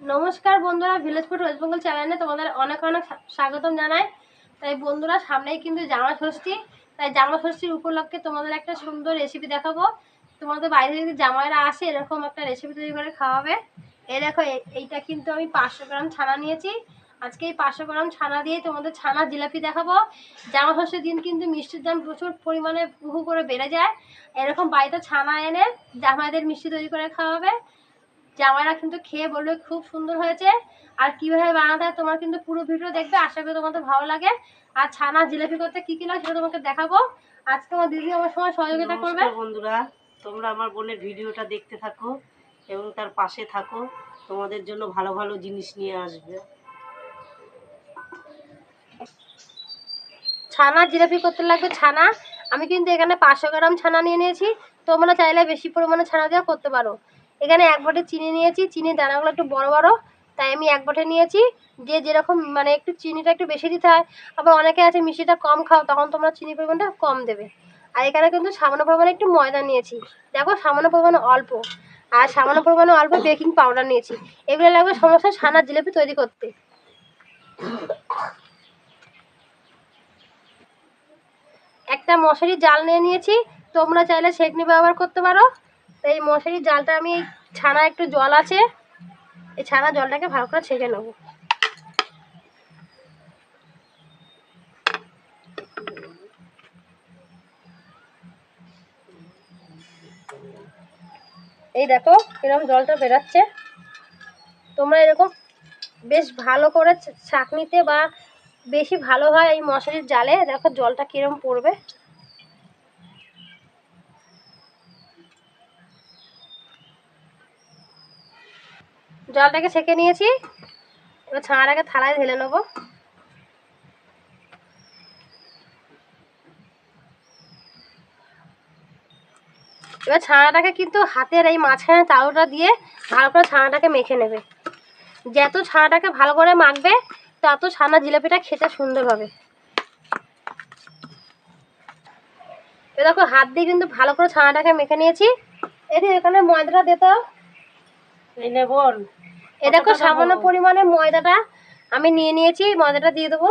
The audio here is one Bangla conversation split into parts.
নমস্কার বন্ধুরা, ভিলেজ ফুড ওয়েস্ট বেঙ্গল চ্যানেলে তোমাদের অনেক অনেক স্বাগতম জানাই। তাই বন্ধুরা, সামনেই কিন্তু জামা ষষ্ঠী। তাই জামা ষষ্ঠীর উপলক্ষে তোমাদের একটা সুন্দর রেসিপি দেখাবো। তোমাদের বাইরে যদি জামাইরা আসে, এরকম একটা রেসিপি তৈরি করে খাওয়াবে। এই দেখো, এইটা কিন্তু আমি 500 গ্রাম ছানা নিয়েছি। আজকে এই 500 গ্রাম ছানা দিয়ে তোমাদের ছানা জিলাপি দেখাবো। জামা ষষ্ঠীর দিন কিন্তু মিষ্টির দাম প্রচুর পরিমাণে বহু করে বেড়ে যায়। এরকম বাড়িতে ছানা এনে জামাইদের মিষ্টি তৈরি করে খাওয়াবে। জামাইরা কিন্তু খেয়ে বলবে খুব সুন্দর হয়েছে। আর কিভাবে বানাতে হয় তোমার কিন্তু পুরো ভিডিও দেখবে, আশা করি তোমাদের ভালো লাগে। আর ছানা জিলাপি করতে কি কি লাগে সেটা তোমাকে দেখাবো। আজকে আমার দিদি আমার সময় সহযোগিতা করবে। বন্ধুরা, তোমরা আমার বোনের ভিডিওটা দেখতে থাকো এবং তার পাশে থাকো, তোমাদের জন্য ভালো ভালো জিনিস নিয়ে আসবে। ছানা জিলাপি করতে লাগবে ছানা। আমি কিন্তু এখানে 500 গ্রাম ছানা নিয়ে নিয়েছি। তোমরা চাইলে বেশি পরিমাণে ছানা দিয়ে করতে পারো। এখানে 1 বাটি চিনি নিয়েছি। চিনির দানাগুলো একটু বড় বড়, তাই আমি 1 বাটি নিয়েছি। যে যেরকম মানে একটু চিনিটা একটু বেশি দিতে হয়। আবার অনেকে আছে মিষ্টিটা কম খাও, তখন তোমরা চিনি পরিমাণটা কম দেবে। আর এখানে কিন্তু সামান্য পরিমাণে একটু ময়দা নিয়েছি। দেখো, সামান্য পরিমাণে অল্প। আর সামান্য পরিমাণে অল্প বেকিং পাউডার নিয়েছি। এগুলো লাগবে সমস্ত ছানার জিলাপি তৈরি করতে। একটা মশারির জাল নিয়ে নিয়েছি। তোমরা চাইলে সেকনি ব্যবহার করতে পারো। এই মশারির জালটা আমি ছানা একটু জল আছে, এই ছানা জলটাকে ভালো করে ছেঁকে নেব। এই দেখো এরকম জলটা বেরাচ্ছে। তোমরা এরকম বেশ ভালো করে ছাঁকনিতে বা বেশি ভালো হয় এই মশারির জালে। দেখো জলটা কিরম পড়বে। জলটাকে ছেঁকে নিয়েছি। এবার ছানাটাকে থালায় ঢেলে নেবো। এবার ছানাটাকে কিন্তু হাতের এই মাঝখানে তালুটা দিয়ে ভালো করে ছানাটাকে মেখে নেবে। যত ছানাটাকে ভালো করে মাখবে, তত ছানা জিলাপিটা খেতে সুন্দর হবে। এ দেখো, হাত দিয়ে কিন্তু ভালো করে ছানাটাকে মেখে নিয়েছি। এখানে ময়দাটা দিতে। এই নে বোন, এ দেখো সামান্য পরিমাণে ময়দাটা আমি নিয়ে নিয়েছি। ময়দাটা দিয়ে দেবো।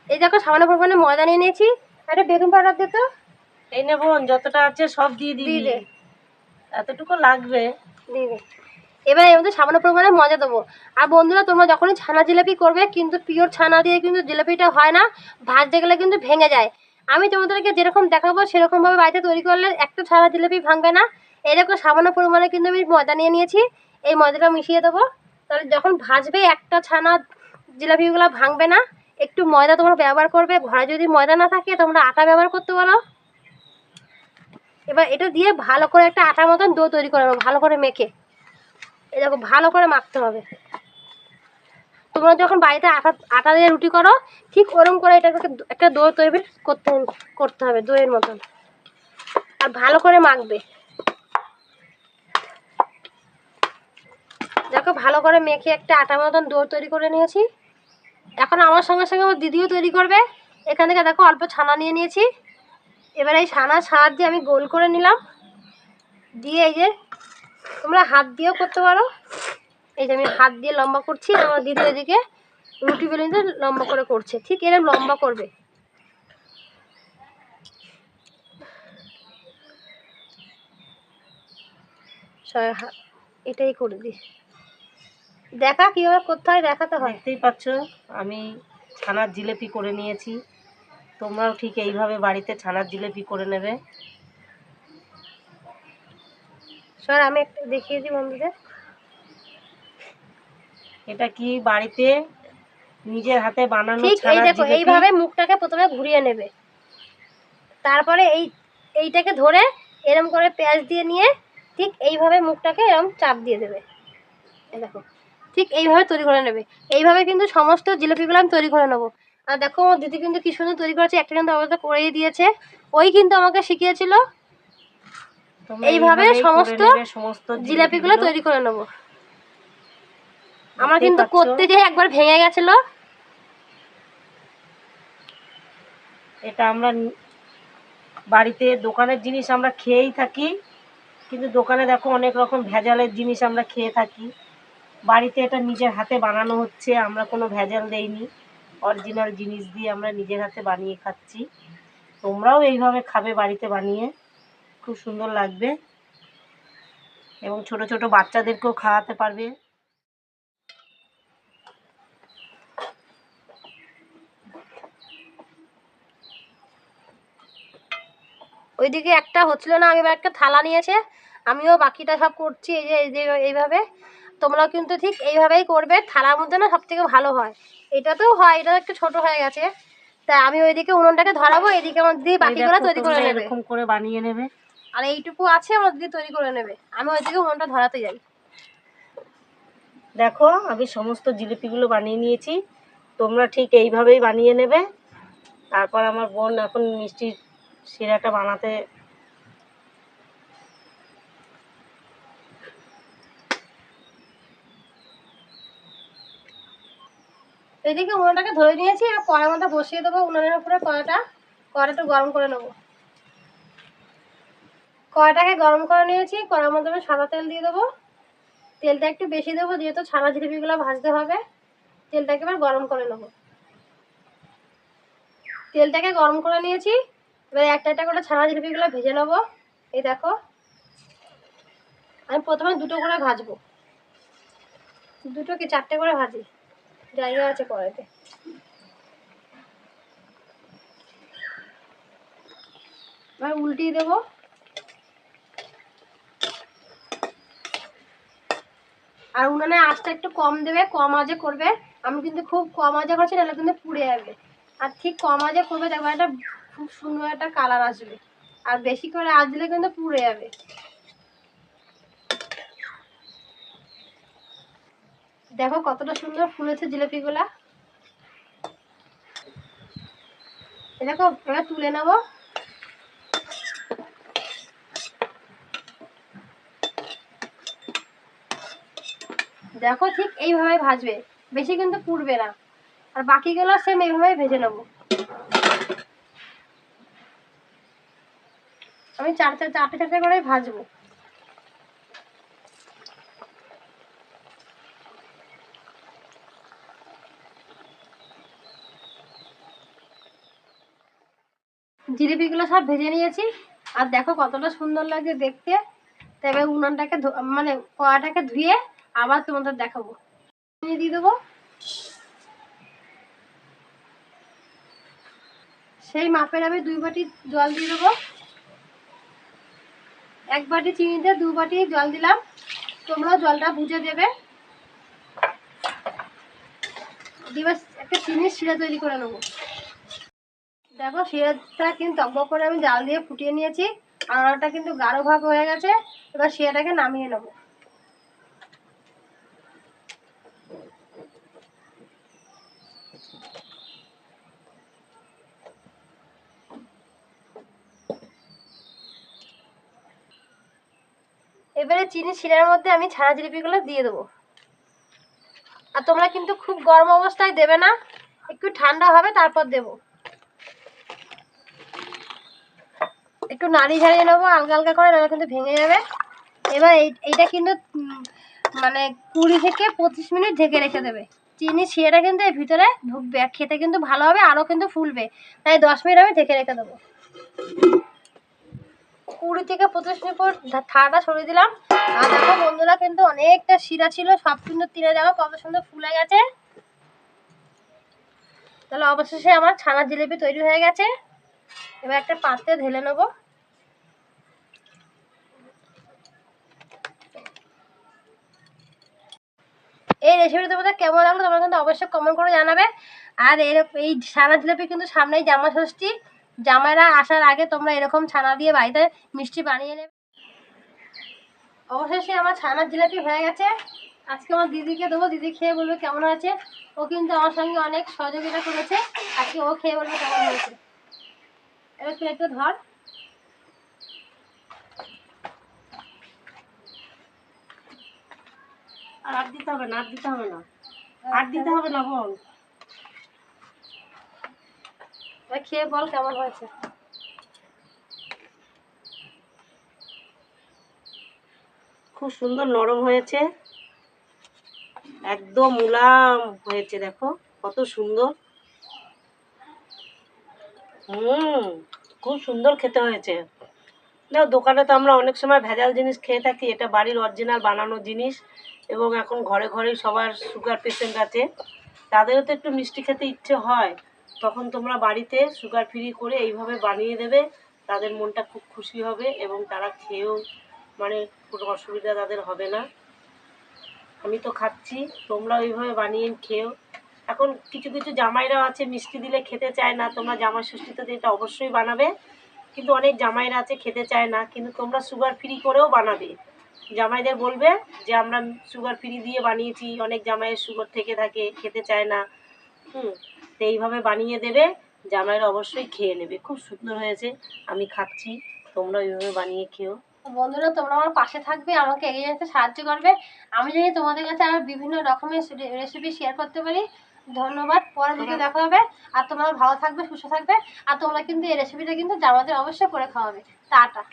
এই দেখো সামান্য পরিমাণে ময়দা নিয়ে নিয়েছি। একটা বেকিং পাউডার দিত। এই নে বোন, যতটা আছে সব দিয়ে দিবি। এতটুকু লাগবে, দিয়ে দে। এবার এর মধ্যে সামান্য পরিমাণে ময়দা দেবো। আর বন্ধুরা, তোমরা যখনই ছানা জিলাপি করবে কিন্তু পিওর ছানা দিয়ে কিন্তু জিলাপিটা হয় না, ভাজতে গেলে কিন্তু ভেঙে যায়। আমি তোমাদেরকে যেরকম দেখাবো সেরকমভাবে বাড়িতে তৈরি করলে একটা ছানা জিলাপি ভাঙবে না। এরকম সামান্য পরিমাণে কিন্তু আমি ময়দা নিয়ে নিয়েছি। এই ময়দাটা মিশিয়ে দেবো। তাহলে যখন ভাজবে একটা ছানা জিলাপিগুলো ভাঙবে না। একটু ময়দা তোমরা ব্যবহার করবে। ঘরে যদি ময়দা না থাকে তোমরা আটা ব্যবহার করতে পারো। এবার এটা দিয়ে ভালো করে একটা আটার মতন ডো তৈরি করে নেবো, ভালো করে মেখে। এই দেখো ভালো করে মাখতে হবে। তোমরা যখন বাড়িতে আটা দিয়ে রুটি করো, ঠিক ওরকম করে এটাকে একটা ডো তৈরি করতে হবে, দইয়ের মতন। আর ভালো করে মাখবে। দেখো ভালো করে মেখে একটা আটার মতন ডো তৈরি করে নিয়েছি। এখন আমার সঙ্গে সঙ্গে আমার দিদিও তৈরি করবে। এখান থেকে দেখো অল্প ছানা নিয়ে নিয়েছি। এবার এই ছানার সাহায্যে আমি গোল করে নিলাম। দিয়ে এই যে তোমরা হাত দিয়েও করতে পারো। এই যে আমি হাত দিয়ে লম্বা করছি, আমার দিদি এদিকে রুটি বেলুনটা লম্বা করে করছে। ঠিক এরকম লম্বা করবে। এটাই করে দিই। দেখা কিভাবে করতে হয় দেখাতে হয়। দেখতেই পাচ্ছ আমি ছানার জিলাপি করে নিয়েছি। তোমরাও ঠিক এইভাবে বাড়িতে ছানার জিলাপি করে নেবে। স্যার আমি একটু দেখিয়ে দিই বন্ধুদের। এটা কি বাড়িতে নিজের হাতে বানানো ঠিক এই ছানার দেখো, জিলাপি। এইভাবে মুখটাকে প্রথমে ঘুরিয়ে নেবে। তারপরে এইটাকে ধরে এরম করে পেঁয়াজ দিয়ে নিয়ে ঠিক এইভাবে মুখটাকে এরম চাপ দিয়ে দেবে। এই দেখো ঠিক এইভাবে তৈরি করে নেবে। এইভাবে কিন্তু সমস্ত জিলাপিগুলো আমি তৈরি করে নেবো। আর দেখো আমার দিদি কিন্তু কি সুন্দর তৈরি করেছে। একটা কিন্তু অবস্থা করেই দিয়েছে। ওই কিন্তু আমাকে শিখিয়েছিল। এইভাবে সমস্ত জিলাপিগুলো তৈরি করে নেবো। আমার কিন্তু করতে যেয়ে একবার ভেঙে গেছিল। এটা আমরা বাড়িতে দোকানের জিনিস আমরা খেয়েই থাকি, কিন্তু দোকানে দেখো অনেক রকম ভেজালের জিনিস আমরা খেয়ে থাকি। বাড়িতে এটা নিজের হাতে বানানো হচ্ছে, আমরা কোনো ভেজাল দেইনি, অরিজিনাল জিনিস দিয়ে আমরা নিজের হাতে বানিয়ে খাচ্ছি। তোমরাও এইভাবে খাবে বাড়িতে বানিয়ে, খুব সুন্দর লাগবে এবং ছোট ছোট বাচ্চাদেরকেও খাওয়াতে পারবে। ওইদিকে একটা হচ্ছিল না, আমি এবার একটা থালা নিয়েছে, আমিও বাকিটা সব করছি। এই যে এইভাবে তোমরাও কিন্তু ঠিক এইভাবেই করবে। থালার মধ্যে না সব থেকে ভালো হয়, এটাতেও হয়, এটা একটু ছোট হয়ে গেছে। তাই আমি ওইদিকে উনুনটাকে ধরাবো, এদিকে আমার দিদি বাকিগুলো তৈরি করে নেবে, এরকম করে বানিয়ে নেবে। আর এইটুকু আছে আমার দিদি তৈরি করে নেবে, আমি ওইদিকে উনুনটা ধরাতে যাই। দেখো আমি সমস্ত জিলিপিগুলো বানিয়ে নিয়েছি, তোমরা ঠিক এইভাবেই বানিয়ে নেবে। তারপর আমার বোন এখন মিষ্টির শিরাটা বানাতে এদিকে উনুনটাকে ধরে নিয়েছি, আর কড়ার মধ্যে বসিয়ে দেবো উনুনের উপরে কড়াটা একটু গরম করে নেবো। কড়াটাকে গরম করে নিয়েছি, কড়ার মধ্যে আমি সাদা তেল দিয়ে দেবো। তেলটা একটু বেশি দেবো, যেহেতু ছানা জিলিপিগুলো ভাজতে হবে। তেলটাকে এবার গরম করে নেবো। তেলটাকে গরম করে নিয়েছি, এবার একটা একটা করে ছানা জিলিপিগুলো ভেজে নেবো। এই দেখো, আমি প্রথমে দুটো করে ভাজবো, দুটো কি চারটে করে ভাজি, জায়গা আছে কড়াইতে। এবার উল্টিয়ে দেবো। আর উনানে আঁচটা একটু কম দেবে, কম আঁচে করবে। আমি কিন্তু খুব কম আঁচে করছি, নাহলে কিন্তু পুড়ে যাবে। আর ঠিক কম আঁচে করবে, দেখবে একটা খুব সুন্দর একটা কালার আসবে। আর বেশি করে আঁচ দিলে কিন্তু পুড়ে যাবে। দেখো কতটা সুন্দর ফুলেছে জিলিপিগুলা। দেখো এবার তুলে নেবো। দেখো ঠিক এইভাবে ভাজবে, বেশি কিন্তু পুড়বে না। আর বাকিগুলো সেম এইভাবে ভেজে নেবো। আমি চারটে চারটে করে ভাজবো। জিলিপিগুলো সব ভেজে নিয়েছি, আর দেখো কতটা সুন্দর লাগে দেখতে। তবে উনানটাকে মানে কড়াটাকে ধুয়ে আবার তোমাদের দেখাবো। দিয়ে দেবো সেই মাপের, আমি 2 বাটি জল দিয়ে দেবো। 1 বাটি চিনিতে 2 বাটি জল দিলাম, তোমরাও জলটা বুঝে দেবে। এবার একটা চিনির শিরা তৈরি করে নেবো। দেখো শিরাটা কিন্তু টকবক করে আমি জাল দিয়ে ফুটিয়ে নিয়েছি, আর ওটা কিন্তু গাঢ় ভাব হয়ে গেছে। এবার শিরাটাকে নামিয়ে নেবো। এবারে চিনি শিরার মধ্যে আমি ছানা জিলিপিগুলো দিয়ে দেবো। আর তোমরা কিন্তু খুব গরম অবস্থায় দেবে না, একটু ঠান্ডা হবে তারপর দেবো। একটু নাড়ি ঝাড়িয়ে নেবো হালকা হালকা করে, নাহলে কিন্তু ভেঙে যাবে। এবার এইটা কিন্তু মানে 20 থেকে 25 মিনিট ঢেকে রেখে দেবে। চিনি শিরাটা কিন্তু এর ভিতরে ঢুকবে, আর খেতে কিন্তু ভালো হবে, আরও কিন্তু ফুলবে। তাই 10 মিনিট আমি ঢেকে রেখে দেবো। 20 থেকে 25 মিনিট পর থালাটা সরিয়ে দিলাম। আর দেখো বন্ধুরা, কিন্তু অনেকটা শিরা ছিল, সব কিন্তু তিনে যাবো, কত সুন্দর ফুলে গেছে। তাহলে অবশেষে আমার ছানার জিলিপি তৈরি হয়ে গেছে। এবার একটা পাত্রে ঢেলে নেবো। এই রেসিপিটা তোমাদের কেমন লাগলো তোমরা কিন্তু অবশ্যই কমেন্ট করে জানাবে। আর এই ছানা জিলিপি কিন্তু সামনেই জামা ষষ্ঠী, জামাইরা আসার আগে তোমরা এরকম ছানা দিয়ে বাড়িতে মিষ্টি বানিয়ে নেবে। অবশেষে আমার ছানার জিলিপি হয়ে গেছে। আজকে আমার দিদিকে দেবো, দিদি খেয়ে বলবে কেমন হয়েছে। ও কিন্তু আমার সঙ্গে অনেক সহযোগিতা করেছে, আজকে ও খেয়ে বলবে কেমন হয়েছে। এবার তুই একটু ধর। আর দিতে হবে না, আর দিতে হবে না, আর দিতে হবে না বোন। এবার খেয়ে বল কেমন হয়েছে। খুব সুন্দর নরম হয়েছে, একদম মুলাম হয়েছে, দেখো কত সুন্দর। খুব সুন্দর খেতে হয়েছে। দেখো দোকানে তো আমরা অনেক সময় ভেজাল জিনিস খেয়ে থাকি, এটা বাড়ির অরিজিনাল বানানো জিনিস। এবং এখন ঘরে ঘরেই সবার সুগার পেশেন্ট আছে, তাদেরও তো একটু মিষ্টি খেতে ইচ্ছে হয়, তখন তোমরা বাড়িতে সুগার ফ্রি করে এইভাবে বানিয়ে দেবে, তাদের মনটা খুব খুশি হবে এবং তারা খেয়েও মানে কোনো অসুবিধা তাদের হবে না। আমি তো খাচ্ছি, তোমরাও এইভাবে বানিয়ে খেও। এখন কিছু কিছু জামাইরা আছে মিষ্টি দিলে খেতে চায় না, তোমরা জামাই ষষ্ঠীতে তো এটা অবশ্যই বানাবে, কিন্তু অনেক জামাইরা আছে খেতে চায় না, কিন্তু তোমরা সুগার ফ্রি করেও বানাবে। জামাইদের বলবে যে আমরা সুগার ফ্রি দিয়ে বানিয়েছি, অনেক জামাইয়ের সুগার থেকে থাকে, খেতে চায় না। তো এইভাবে বানিয়ে দেবে, জামাইরা অবশ্যই খেয়ে নেবে। খুব সুন্দর হয়েছে, আমি খাচ্ছি, তোমরা এইভাবে বানিয়ে খেও। বন্ধুরা তোমরা আমার পাশে থাকবে, আমাকে এগিয়ে যেতে সাহায্য করবে, আমি জানি তোমাদের কাছে আরো বিভিন্ন রকমের রেসিপি শেয়ার করতে পারি। ধন্যবাদ, পরের ভিডিও দেখা হবে। আর তোমরা ভালো থাকবে, সুস্থ থাকবে। আর তোমরা কিন্তু এই রেসিপিটা কিন্তু জামাইদের অবশ্যই করে খাওয়াবে। টাটা।